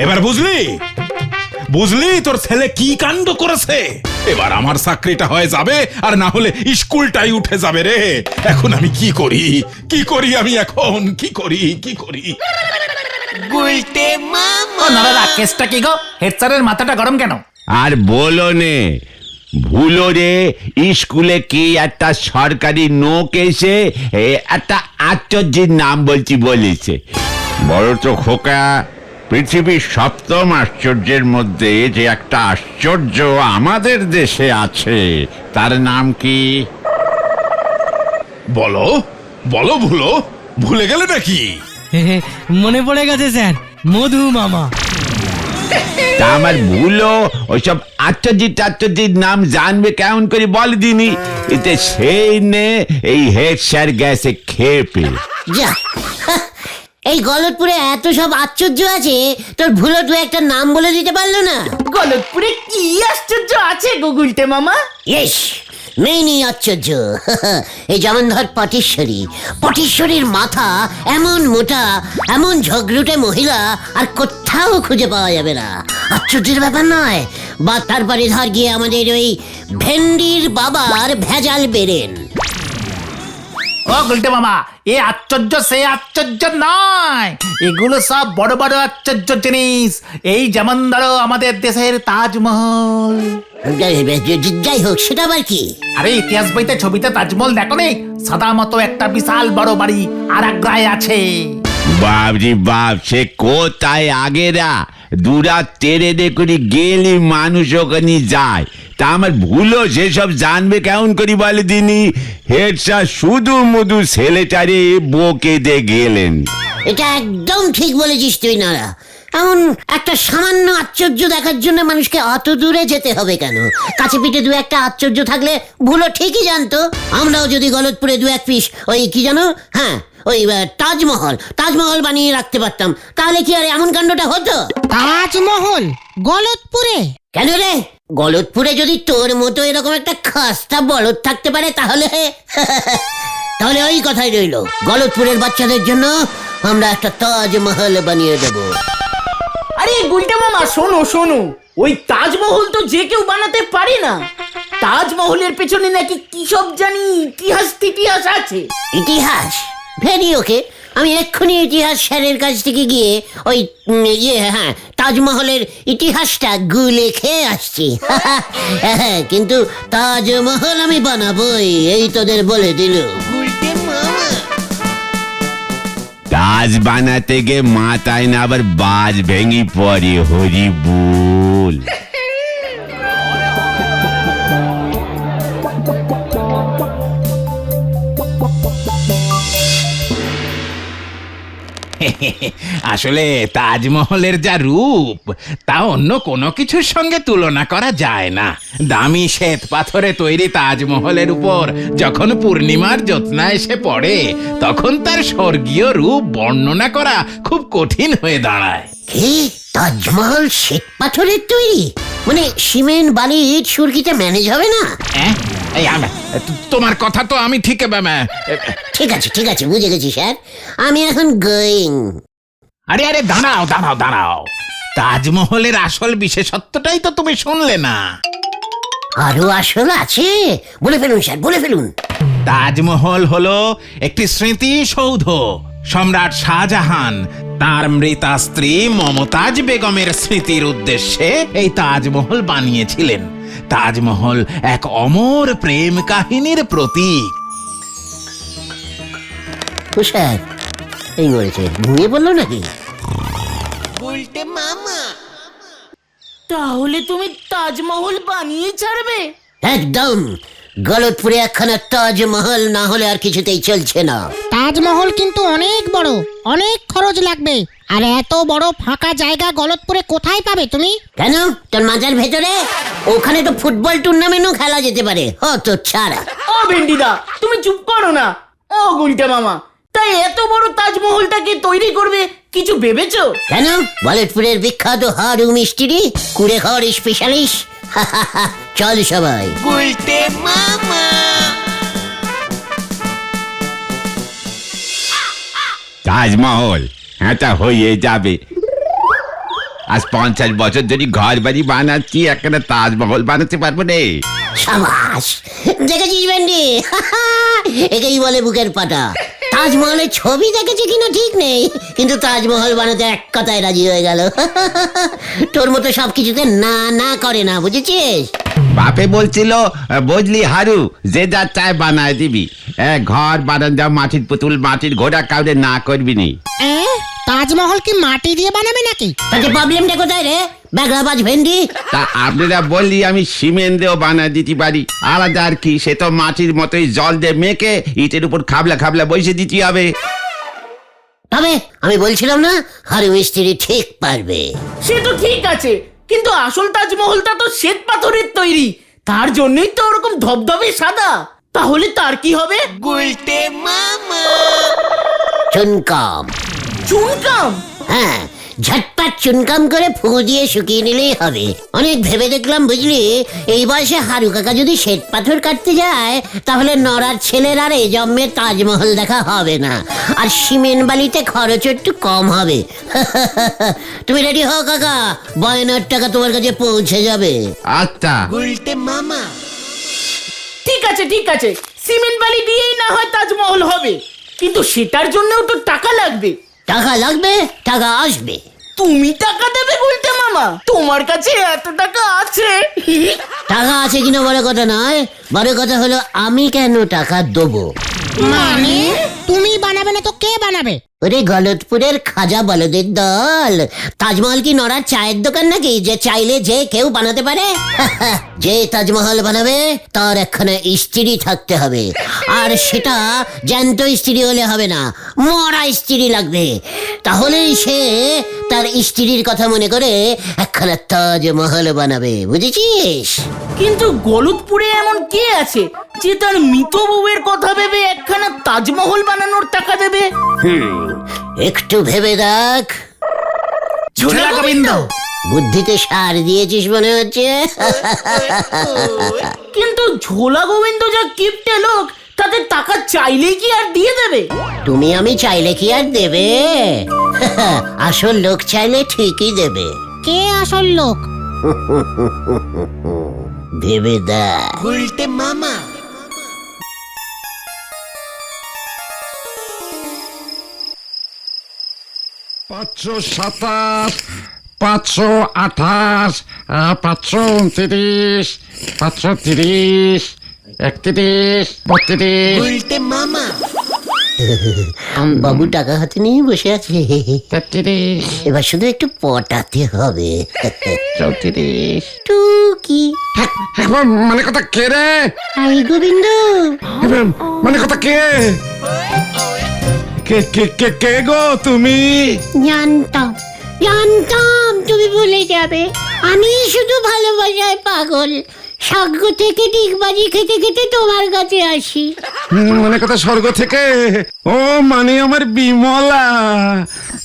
এবার বুঝলি বুঝলি তোর ছেলে কি কাণ্ড করেছে? এবার আমার চাকরিটা হয়ে যাবে, আর না হলে স্কুলটাই উঠে যাবে রে। এখন আমি কি করি, কি করি আমি এখন, কি করি, কি করি? গুলটে মামা। ও নারা, কেসটা কি গো? হেড স্যারের মাথাটা গরম কেন? আর বলো নে, ভুলো রে স্কুলে কি একটা সরকারি নোক এসে একটা আশ্চর্যের নাম বলেছে। বড় তো খোকা, পৃথিবীর সপ্তম আশ্চর্যের মধ্যে যে একটা আশ্চর্য আমাদের দেশে আছে, তার নাম কি? বলো বলো, ভুলে গেলে নাকি? মনে পড়ে গেছে স্যার, মধু মামা। তা আমার ভুলো ওইসব আশ্চর্যের নাম জানবে কেমন করে বল দিনি? এতে সেই নে এই হেড স্যার গেছে খেপে। যা, এই গলতপুরে এত সব আশ্চর্য আছে, তোর ভুলটু একটা নাম বলে দিতে পারলো না। গলতপুরে কি আশ্চর্য আছে গো গুলটে মামা? ইস, নেই আশ্চর্য। এই যেমন ধর পটিশ্বরীর মাথা এমন মোটা, এমন ঝগড়ুটে মহিলা আর কোথাও খুঁজে পাওয়া যাবে না। আশ্চর্যের ব্যাপার নয়। বা তারপরে ধর গিয়ে আমাদের ওই ভেন্ডির বাবার ভেজাল বেরেন। ও গুলটে মামা, এ আশ্চর্য সে আশ্চর্য নয়, এগুলো সব বড় বড় আশ্চর্য জিনিস। এই যেমন ধরো আমাদের দেশের তাজমহল। যাই হোক, সেটা আবার কি? আরে ইতিহাস বইতে ছবিতে তাজমহল দেখো নি? সাদা মতো একটা বিশাল বড় বাড়ি আর আগ্রায় আছে। বাপরে বাপ, সে কোথায় আগেরা দুরাত তেরে করে গেলি মানুষ ওখানে যায়। তা আমার ভুলো সেসব জানবে কেমন করি বলে দিনি? হেড স্যার শুধু মধু ছেলেটারে বকে দিয়ে গেলেন। এটা একদম ঠিক বলেছিস তুই নারা। এমন একটা সামান্য আশ্চর্য দেখার জন্য মানুষকে অত দূরে যেতে হবে কেন? কাছে পিঠে দু একটা আশ্চর্য থাকলে ভুলো ঠিকই জানতো। আমরাও যদি গলতপুরে দু এক পিস ওই কি জানো, হ্যাঁ ওই তাজমহল বানিয়ে রাখতে পারতাম, তাহলে কি আর এমন কাণ্ডটা হতো? তাজমহল গলতপুরে? কেন রে, গলতপুরে যদি তোর মতো এরকম একটা খাস্তা বলদ থাকতে পারে তাহলে তাহলে ওই কথাই রইল, গলতপুরের বাচ্চাদের জন্য আমরা একটা তাজমহল বানিয়ে দেবো। আরে গুলটে মামা, শোনো, ওই তাজমহল তো যে কেউ বানাতে পারে না। তাজমহলের পেছনে নাকি কি সব জানি ইতিহাস আছে। ইতিহাস? ভেরি ওকে, আমি এক্ষুনি ইতিহাস স্যারের কাছ থেকে গিয়ে ওই তাজমহলের ইতিহাসটা গুলে খেয়ে আসছি। কিন্তু তাজমহল আমি বানাবোই, এই তোদের বলে দিল। তাজ বানাতে গে মাথায় না আবার বাজ ভেঙে পড়ে। হরি বল। আসলে তাজমহলের যা রূপ, তা অন্য কোনো কিছুর সঙ্গে তুলনা করা যায় না। দামি শ্বেত পাথরে তৈরি তাজমহলের উপর যখন পূর্ণিমার জ্যোৎস্না এসে পড়ে, তখন তার স্বর্গীয় রূপ বর্ণনা করা খুব কঠিন হয়ে দাঁড়ায়। কি, তাজমহল শ্বেত পাথরের তৈরি? মানে সিমেন্ট, বালি, ইট, সুরকিতে ম্যানেজ হবে না? তোমার কথা তো আমি ঠিক ঠিক আছে, বুঝে গেছি স্যার, আমি এখন গোয়িং। আরে দাঁড়াও, তাজমহলের আসল বিশেষত্বটাই তো তুমি শুনলে না। আরো আসল আছে? বলে ফেলুন স্যার, বলে ফেলুন। তাজমহল হলো একটি স্মৃতিসৌধ। সম্রাট শাহজাহান তার মৃতা স্ত্রী মমতাজ বেগমের স্মৃতির উদ্দেশ্যে এই তাজমহল বানিয়েছিলেন। তাজমহল এক অমর প্রেম কাহিনীর প্রতীক। স্যার, এই মরেছে, ঘুমিয়ে পড়লো নাকি? গুলটে মামা, তাহলে তুমি তাজমহল বানিয়ে ছাড়বে? একদম, গলতপুরে একখানা তাজমহল না হলে আর কিছুতেই চলছে না। তাজমহল কিন্তু অনেক বড়, অনেক খরচ লাগবে। আর এত বড় ফাঁকা জায়গা গলতপুরে কোথায় পাবে তুমি? কেন, তোর মাজার ভেতরে? ওখানে তো ফুটবল টুর্নামেন্টও খেলা যেতে পারে। তো ছাড়া। ও ভেন্ডিদা, তুমি চুপ করো না। ও গুলটে মামা, তাই এত বড় তাজমহলটাকে তৈরি করবে কিছু ভেবেছো? কেন, গলতপুরের বিখ্যাত হাড়ু মিষ্টি কুড়ে খাওয়ার স্পেশালিস্ট। চল সবাই। গুলটে মামা। তাজমহল এটা হয়ে যাবে। আজ 50 বছর যদি ঘর বাড়ি বানাচ্ছি একটা তাজমহল বানাতে পারবো রে। সাবাস, দেখেছিস ভেন্ডি? একেই বলে বুকের পাটা। তাজমহলের ছবি দেখেছে কিনা ঠিক নেই, কিন্তু তাজমহল বানাতে এক কথায় রাজি হয়ে গেল। তোর মতো সবকিছুতে না না করে না, বুঝেছিস? বাপে বলছিল বুঝলি হারু, যে যা চায় বানায় দিবি। ঘর বানান যা মাটির পুতুল মাটির ঘোড়া কাউরে না করবি নি। তাজমহল কি মাটি দিয়ে বানাবে নাকি? তাতে প্রবলেমটা কোথায় রে ব্যাগলাবাজ ভেন্ডি? তা আপনারা বললি আমি সিমেন্ট দিয়েও বানায় দিতে পারি, আলাদা আর কি, সে তো মাটির মতোই জল দিয়ে মেখে ইটের উপর খাবলা খাবলা বসে দিতে হবে। তবে আমি বলছিলাম না, হারু মিস্ত্রি ঠিক পারবে। সে তো ঠিক আছে, কিন্তু আসল তাজমহলটা তো শ্বেত পাথরের তৈরি, তার জন্যই তো ওরকম ধবধবে সাদা। তাহলে তার কি হবে? চুনকাম। চুনকাম? হ্যাঁ, ঝটপট চুনকাম করে ফুঁ দিয়ে শুকিয়ে নিলেই হবে। অনেক ভেবে দেখলাম বুঝলি, এই বয়সে হারু কাকা যদি শ্বেত পাথর কাটতে যায়, তাহলে নড়ার ছেলের আর এ জন্মে তাজমহল দেখা হবে না, আর সিমেন্ট বালিতে খরচ একটু কম হবে। তুমি রেডি হও কাকা, বয়নার টাকা তোমার কাছে পৌঁছে যাবে। আচ্ছা, ঠিক আছে ঠিক আছে, সিমেন্ট বালি দিয়েই না হয় তাজমহল হবে, কিন্তু সেটার জন্যও তো টাকা লাগবে। টাকা লাগবে, টাকা আসবে। তুমি টাকা দেবে বলতে মামা? তোমার কাছে এত টাকা আছে? টাকা আছে কিনা বড় কথা নয়, বড় কথা হলো আমি কেন টাকা দেবো। মানে তুমি বানাবে না তো কে বানাবে? ওরে গলতপুরের খাজা বলদের দল, তাজমহল কি নড়ার চায়ের দোকান নাকি যে চাইলে যে কেউ বানাতে পারে? যে তাজমহল বানাবে তার একখানা স্ত্রী থাকতে হবে, আর সেটা জ্যান্ত স্ত্রী হলে হবে না, মরা স্ত্রী লাগবে। তাহলেই সে তার স্ত্রীর কথা মনে করে একখানা তাজমহল বানাবে, বুঝেছিস? কিন্তু গলতপুরে এমন কে আছে যে তার মৃত বউয়ের কথা ভেবে একখানা তাজমহল বানানোর টাকা দেবে? একটু ভেবে দেখ। ঝোলা গোবিন্দ। বুদ্ধিতে সার দিয়েছিস মনে হচ্ছে। কিন্তু ঝোলা গোবিন্দ যা কিপটে লোক, তাতে টাকা চাইলেই কি আর দিয়ে দেবে? তুমি আমি চাইলে কি আর দেবে? আসল লোক চাইলে ঠিকই দেবে। কে আসল লোক? ভেবে দেখ। 527, 528, 529, 530, 31, 32, বাবু টাকা হাতে নিয়ে বসে আছে, 33, এবার শুধু একটু পটাতে হবে। 34। টুকি। মানে কথা কে রে? আই গোবিন্দ। মানে কথা কে? কে কে কে কে গো তুমি? জানতাম জানতাম তুমি ভুলে যাবে। আমি শুধু ভালোবাসায় পাগল, স্বর্গ থেকে ডিগবাজি খেতে খেতে তোমার কাছে আসি। মানে কথা স্বর্গ থেকে? ও মানে আমার বিমলা।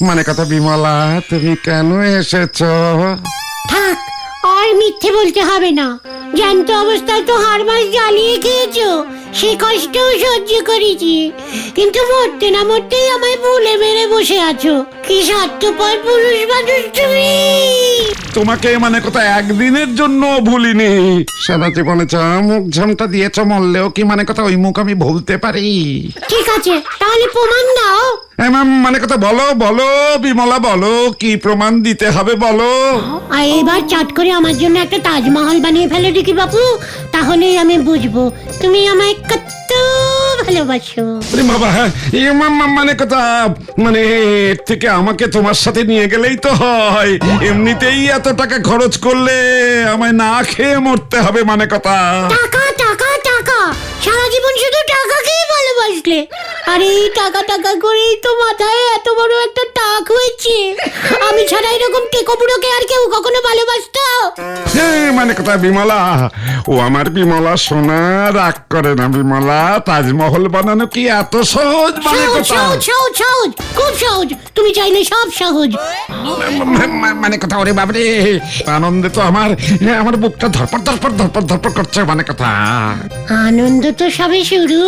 মানে কথা বিমলা, তুমি কেন এসেছো? থাক, আর মিথ্যে বলতে হবে না। জ্যান্ত অবস্থায় তো হাড় মাস জ্বালিয়ে খেয়েছো, সে কষ্টও সহ্য করেছি, কিন্তু মরতে না মরতেই আমায় ভুলে মেরে বসে আছো। কি স্বার্থপর পুরুষ মানুষ তুমি। তোমাকে মানে কথা একদিনের জন্য ভুলিনি। সারা জীবনে যা মুখ ঝামটা দিয়েছ, মরলেও কি মানে কথা ওই মুখ আমি ভুলতে পারি? ঠিক আছে, তাহলে প্রমাণ দাও। মানে কথা বলো বলো বিমলা, বলো কি প্রমাণ দিতে হবে বলো। আর এবার চট করে আমার জন্য একটা তাজমহল বানিয়ে ফেলো দেখি বাবু, তাহলেই আমি বুঝবো তুমি আমায় কত ভালোবাসো। আরে বাবা, মানে কথা মানে এর থেকে আমাকে তোমার সাথে নিয়ে গেলেই তো হয়। এমনিতেই এত টাকা খরচ করলে আমায় না খেয়ে মরতে হবে মানে কথা। টাকা টাকা টাকা, সারা জীবন শুধু টাকাকেই ভালোবাসলে, আর এই টাকা টাকা করেই তো মাথায় এত বড় একটা টাক হয়েছে। আমি ছাড়া এরকম টেকো বুড়োকে আর কেউ কখনো ভালোবাসতো? মানে কথা বিমলা, ও আমার বিমলা সোনা, রাগ করে না বিমলা। তাজমহল বানানো কি এত সহজ মানে সহজ কথা? সহজ সহজ সহজ, খুব সহজ, তুমি চাইলে সব সহজ। মানে কথা ওরে বাবরে, আনন্দে তো আমার আমার বুকটা ধরপড় ধরপড় ধরপড় ধরপড় করছে মানে কথা। আনন্দ তো সবে শুরু,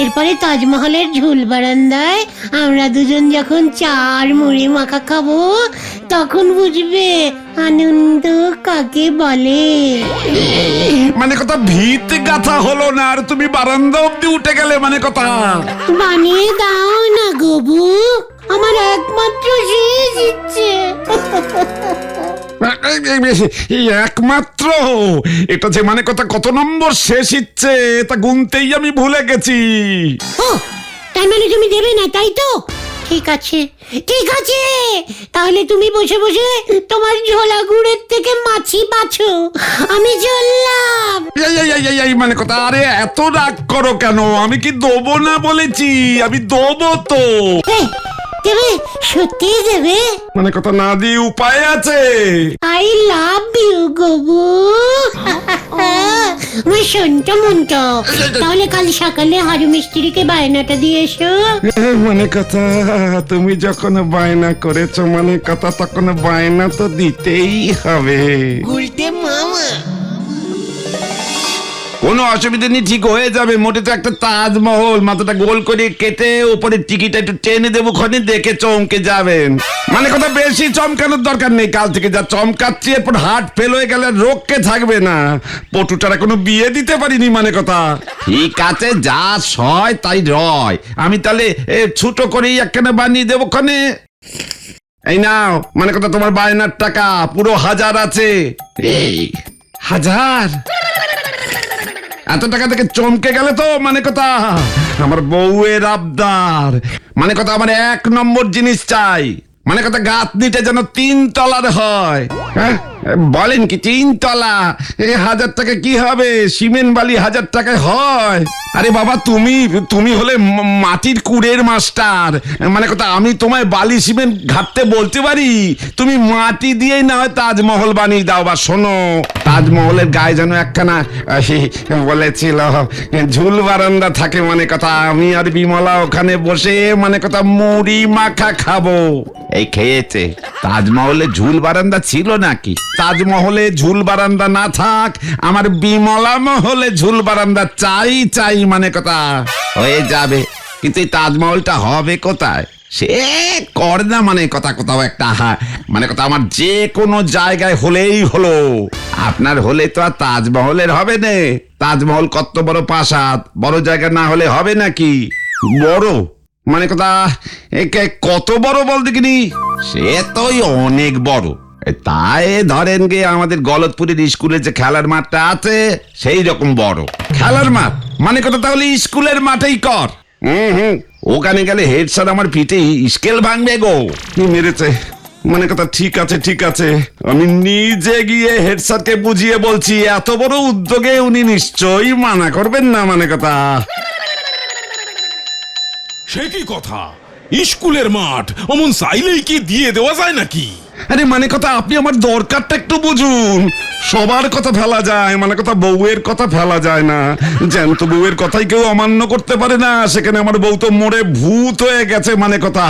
এরপরে তাজমহল তাজমহলের ঝুল বারান্দায় আমরা দুজন যখন চার মুড়ি মাখা খাবো তখন বুঝবে আনন্দ কাকে বলে। মানে কথা ভিত গাথা হলো না আর তুমি বারান্দা অব্দি উঠে গেলে মানে কথা। বানিয়ে দাও না গবু, আমার একমাত্র শেষ ইচ্ছে। এই একমাত্র এটা যে মানে কথা কত নম্বর শেষ ইচ্ছে তা গুনতেই আমি ভুলে গেছি। ও তার মানে তুমি দেবে না, তাই তো? ঠিক আছে ঠিক আছে, তাহলে তুমি বসে বসে তোমার ঝোলা গুড়ের থেকে মাছি বাছো, আমি চললাম। এই মানে কথা, আরে এত রাগ করো কেন? আমি কি দেবো না বলেছি? আমি দেবো তো। এই, দেবে? সত্যি দেবে? মানে কথা না দিয়ে উপায় আছে? আই লাভ ইউ গবু, আমার সন্টা মনটা। তাহলে কাল সকালে হারু মিস্ত্রিকে বায়নাটা দিয়ে এসো। মানে কথা তুমি যখন বায়না করেছো মানে কথা তখন বায়না তো দিতেই হবে। কোনো অসুবিধা নেই, ঠিক হয়ে যাবে। মোটে তো একটা তাজমহল, মাথাটা গোল করে কেটে উপরে টিকিটা একটু টেনে দেবো, খনি দেখে চমকে যাবেন। মানে কথা বেশি চমকানোর দরকার নেই, কাল থেকে যা চমকাচ্ছি এরপর হার্ট ফেল হয়ে গেলে রোগকে থাকবে না। পটুটার কোনো বিয়ে দিতে পারিনি মানে কথা। ঠিক আছে, যা সয় তাই রয়। আমি তাহলে ছোট করেই একখানে বানিয়ে দেবো খনে। এই নাও মানে কথা তোমার বায়নার টাকা, পুরো 1000 আছে। এই 1000? এত টাকা থেকে চমকে গেলে তো মানে কথা। আমার বউয়ের আবদার, মানে কথা আমার 1 নম্বর জিনিস চাই। মানে কথা গাঁথনিটা যেন 3 তলার হয়। হ্যাঁ বলেন কি 3 তলা? 1000 টাকা কি হবে? সিমেন্ট বালি 1000 টাকায় হয়? আরে বাবা তুমি হলে মাটির কুড়ের মাস্টার। মানে কথা আমি তোমায় বালি সিমেন্ট ঘাটতে বলতে পারি, তুমি মাটি দিয়েই না হয় তাজমহল বানিয়ে দাও। বা শোনো, তাজমহলের গায়ে যেন একখানা বলেছিল ঝুল বারান্দা থাকে। মানে কথা আমি আর বিমলা ওখানে বসে মানে কথা মুড়ি মাখা খাবো। এই খেয়েছে। তাজমহলে ঝুল বারান্দা ছিল নাকি? তাজমহলে ঝুল বারান্দা না থাক, আমার বিমলা মহলে ঝুল বারান্দা চাই চাই। মানে কথা হয়ে যাবে, কিন্তু এই তাজমহলটা হবে কোথায়? সে কর না মানে কথা, কোথাও একটা মানে কথা আমার যে কোনো জায়গায় হলেই হলো। আপনার হলে তো আর তাজমহলের হবে না। তাজমহল কত বড় প্রাসাদ, বড় জায়গা না হলে হবে নাকি? বড় মানে কথা একে কত বড় বল দেখিনি? সে তো অনেক বড়। তাই ধরেন গে আমাদের গলতপুরের স্কুলে যে খেলার মাঠটা আছে সেই রকম বড় খেলার মাঠ। মানে কথা তাহলে স্কুলের মাঠেই কর। ওখানে গেলে হেড স্যার আমার পিঠে স্কেল ভাঙবে গো। মেরেছে মানে কথা। ঠিক আছে ঠিক আছে, আমি নিজে গিয়ে হেড স্যারকে বুঝিয়ে বলছি। এত বড় উদ্যোগে উনি নিশ্চয়ই মানা করবেন না। মানে কথা সে কি কথা? স্কুলের মাঠ অমন চাইলেই কি দিয়ে দেওয়া যায় নাকি? আরে মানে কথা আপনি আমার দরকারটা একটু বুঝুন। সবার কথা ফেলা যায়, মানে কথা বউয়ের কথা ফেলা যায় না। জ্যান্ত বউয়ের কথাই কেউ অমান্য করতে পারে না। সেখানে আমার বউ তো মরে ভূত হয়ে গেছে। মানে কথা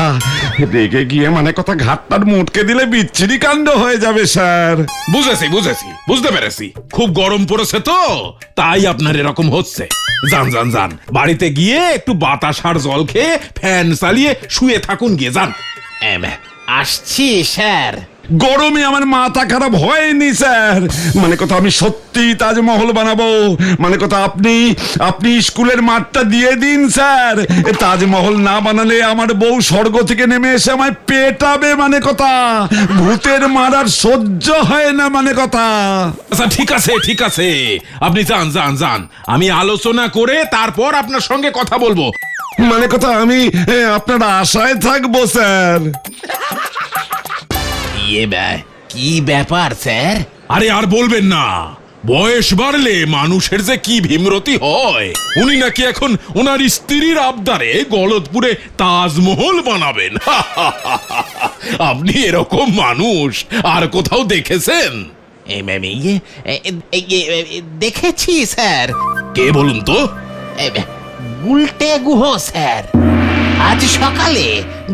রেগে গিয়ে মানে কথা ঘাটটার মুটকে দিলে বিচ্ছিরি কাণ্ড হয়ে যাবে স্যার। বুঝেছি বুঝতে পেরেছি। খুব গরম পড়েছে তো তাই আপনার এরকম হচ্ছে। যান যান যান, বাড়িতে গিয়ে একটু বাতাস আর জল খেয়ে ফ্যান চালিয়ে শুয়ে থাকুন গিয়ে যান। আসছি স্যার। গরমে আমার মাথা খারাপ হয়নি স্যার। মানে কথা আমি সত্যি তাজমহল বানাবো। মানে কথা আপনি স্কুলের মাঠটা দিয়ে দিন স্যার। তাজমহল না বানালে আমার বউ স্বর্গ থেকে নেমে এসে আমায় পেটাবে। মানে কথা ভূতের মারার সহ্য হয় না। মানে কথা আচ্ছা ঠিক আছে, আপনি যান যান যান, আমি আলোচনা করে তারপর আপনার সঙ্গে কথা বলবো। মানে কথা আমি আপনার আশায় থাকবো স্যার। কি ব্যাপার স্যার? আরে আর বলবেন না, বয়স বাড়লে মানুষের যে কি ভীমরতি হয়। উনি নাকি এখন ওনার স্ত্রীর আবদারে গলতপুরে তাজমহল বানাবেন। আপনি এরকম মানুষ আর কোথাও দেখেছেন? দেখেছি স্যার। কে বলুন তো? গুলটে গুহ স্যার। আজ সকালে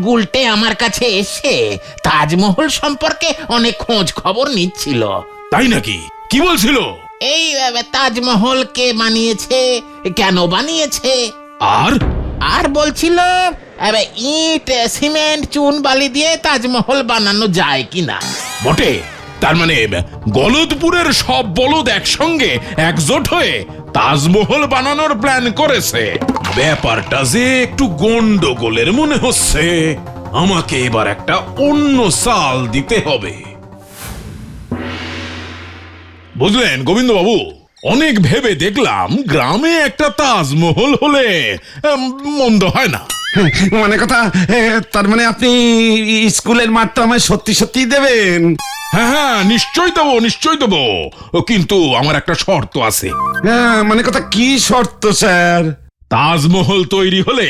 গুলটে আমার কাছে এসে তাজমহল সম্পর্কে অনেক খোঁজ খবর নিচ্ছিল। তাই নাকি? কি বলছিল? এই তাজমহল কে বানিয়েছে, কেন বানিয়েছে, আর আর বলছিল ইট সিমেন্ট চুন বালি দিয়ে তাজমহল বানানো যায় কিনা। বটে, তার মানে গলদপুরের সব বলদ একসঙ্গে একজোট হয়ে তাজমহল বানানোর প্ল্যান করেছে। ব্যাপারটা যে একটু গন্ডগোলের মনে হচ্ছে। আমাকে এবার একটা অন্য চাল দিতে হবে। বুঝলেন গোবিন্দ বাবু, অনেক ভেবে দেখলাম গ্রামে একটা তাজমহল হলে মন্দ হয় না। মানে কথা, তার মানে আপনি স্কুলের মাঠটা আমায় সত্যি সত্যি দেবেন? হ্যাঁ হ্যাঁ, নিশ্চয় দেবো, নিশ্চয় দেবো, কিন্তু আমার একটা শর্ত আছে। হ্যাঁ, মানে কথা কি শর্ত স্যার? তাজমহল তৈরি হলে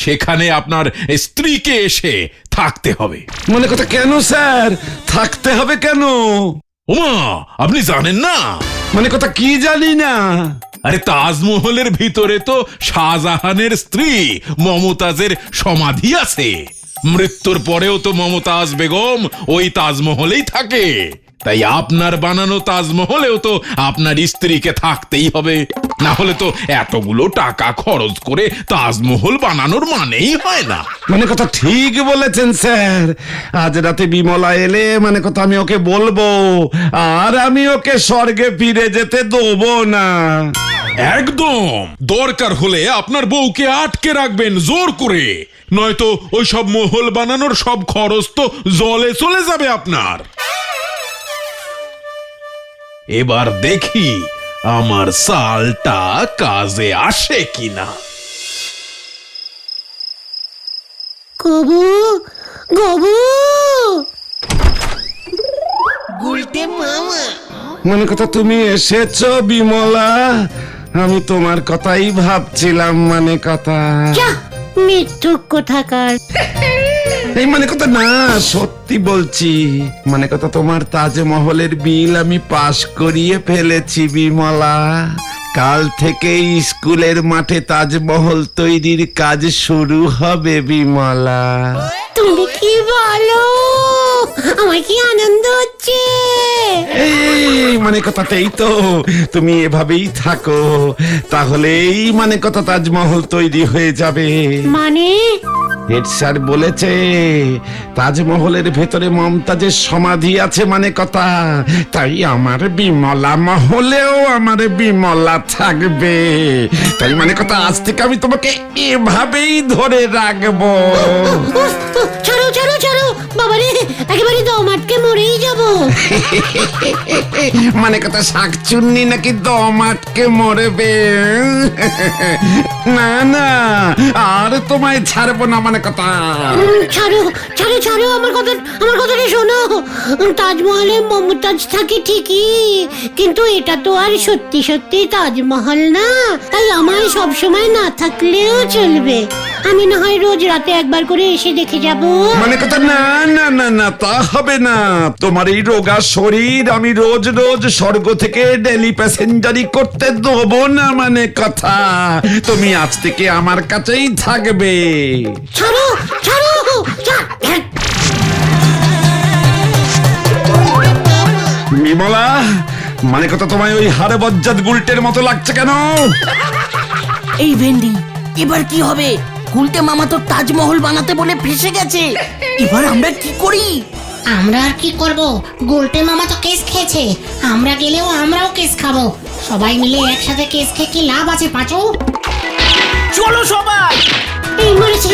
সেখানে আপনার স্ত্রীকে এসে থাকতে হবে। মানে কথা কেন স্যার, থাকতে হবে কেন? ওমা, আপনি জানেন না? মানে কথা কি জানি না। আরে তাজমহলের ভিতরে তো শাহজাহানের স্ত্রী মমতাজের সমাধি আছে। মৃত্যুর পরেও তো মমতাজ বেগম ওই তাজমহলেই থাকে। তাই আপনার বানানো তাজমহলেও তো আপনার স্ত্রীকে থাকতেই হবে, না হলে তো এতগুলো টাকা খরচ করে তাজমহল বানানোর মানেই হয় না। মানে কথা ঠিক বলেছেন স্যার। আজ রাতে বিমলা এলে মানে কথা আমি ওকে বলবো, আর আমি ওকে স্বর্গে ফিরে যেতে দেবো না। একদম, দরকার হলে আপনার বউকে আটকে রাখবেন জোর করে, নয়তো ওই সব মহল বানানোর সব খরচ তো জলে চলে যাবে আপনার। এবার দেখি আমার চালটা কাজে আসে কিনা। গবু গবু মানে কথা তুমি এসেছো বিমলা? আমি তোমার কথাই ভাবছিলাম। মানে কথা যা মৃত্যু কোথাকার। এই মানে কথা না, সত্যি বলছি। মানে কথা তোমার তাজমহলের বিল আমি পাশ করিয়ে ফেলেছি বিমলা। কাল থেকেই স্কুলের মাঠে তাজমহল তৈরির কাজ শুরু হবে বিমলা। তুমি কি বলো? আমার কি আনন্দ হচ্ছে। এই মানে কথাতেই তো তুমি এভাবেই থাকো, তাহলেই মানে কথা তাজমহল তৈরি হয়ে যাবে। মানে হেড স্যার বলেছে তাজমহলের ভেতরে মমতাজের সমাধি আছে। মানে কথা তাই আমার বিমলা মহলেও আমার বিমলা থাকবে। তাই মানে কথা আজ থেকে আমি তোমাকে এভাবেই ধরে রাখবো। ছাড়ো ছাড়ো ছাড়ো বাবারে, একেবারে দম আটকে মরেই যাবো। মানে কথা শাকচুন্নি নাকি দম আটকে মরবে? না না, আর তোমায় ছাড়বো না। মানে কথা ছাড়ো ছাড়ো ছাড়ো, আমার কথাটা শোনো। তাজমহলে মমতাজ থাকে ঠিকই, কিন্তু এটা তো আর সত্যি সত্যি তাজমহল না। তাই আমায় সবসময় না থাকলেও চলবে। আমি না হয় রোজ রাতে একবার করে এসে দেখে যাব। মানে কথা না না না না, তা হবে না। তোমার এই রোগা শরীর আমি রোজ রোজ স্বর্গ থেকে ডেলি প্যাসেঞ্জারি করতে দেবো না। মানে কথা তুমি আজ থেকে আমার কাছেই থাকবে। ছাড়ো ছাড়ো বিমলা, মানে কথা তোমায় ওই হাড়ে বজ্জাত গুলটের মতো লাগছে কেন? এই ভেন্ডি, এবার কি হবে? গুলটে মামা তো তাজমহল বানাতে বলে ফেসে গেছে। এবার আমরা কি করি? আমরা আর কি করব? গোলটে মামা তো কেস খেয়েছে, আমরা গেলেও আমরাও কেস খাবো। সবাই মিলে একসাথে কেস খেয়ে কি লাভ আছে পাঁচু? চলো সবাই। এই মরেছে,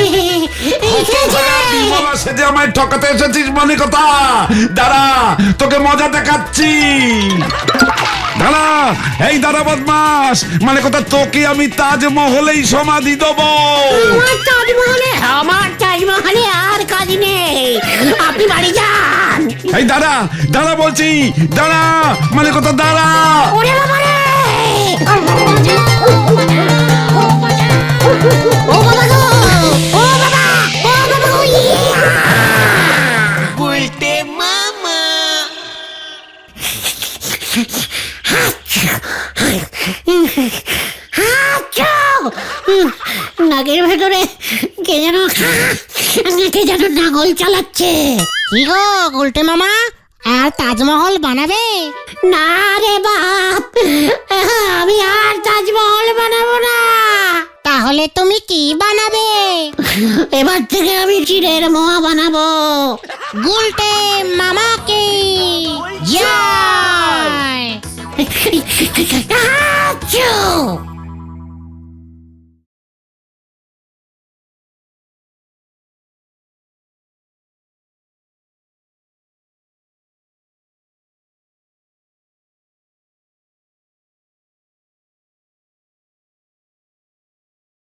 এই খেয়েছে রে। বিমলা, সেজে আমায় ঠকাতে এসেছিস? মানে কথা দাঁড়া, তোকে মজা দেখাচ্ছি। দাঁড়া, এই দাঁড়া বদমাস। মানে কথা তোকে আমি তাজমহলেই সমাধি দেবো। আমার তাজমহলে আর কাজ নেই, আপনি বাড়ি যান। এই দাঁড়া দাঁড়া বলছি, দাঁড়া। মানে কথা দাঁড়া। ওরে বাবা রে! ও বাবা গো! ও বাবা! ও বাবা গো! নাকের ভেতরে কে যেন নাঙল চালাচ্ছে। কি গো গোলটে মামা, আর তাজমহল বানাবে? না রে বাপ, আমি আর তাজমহল বানাবো না। তাহলে তুমি কি বানাবে? এবার থেকে আমি চিড়ের মোয়া বানাবো। গুলটে মামাকে জয়। আচ্ছা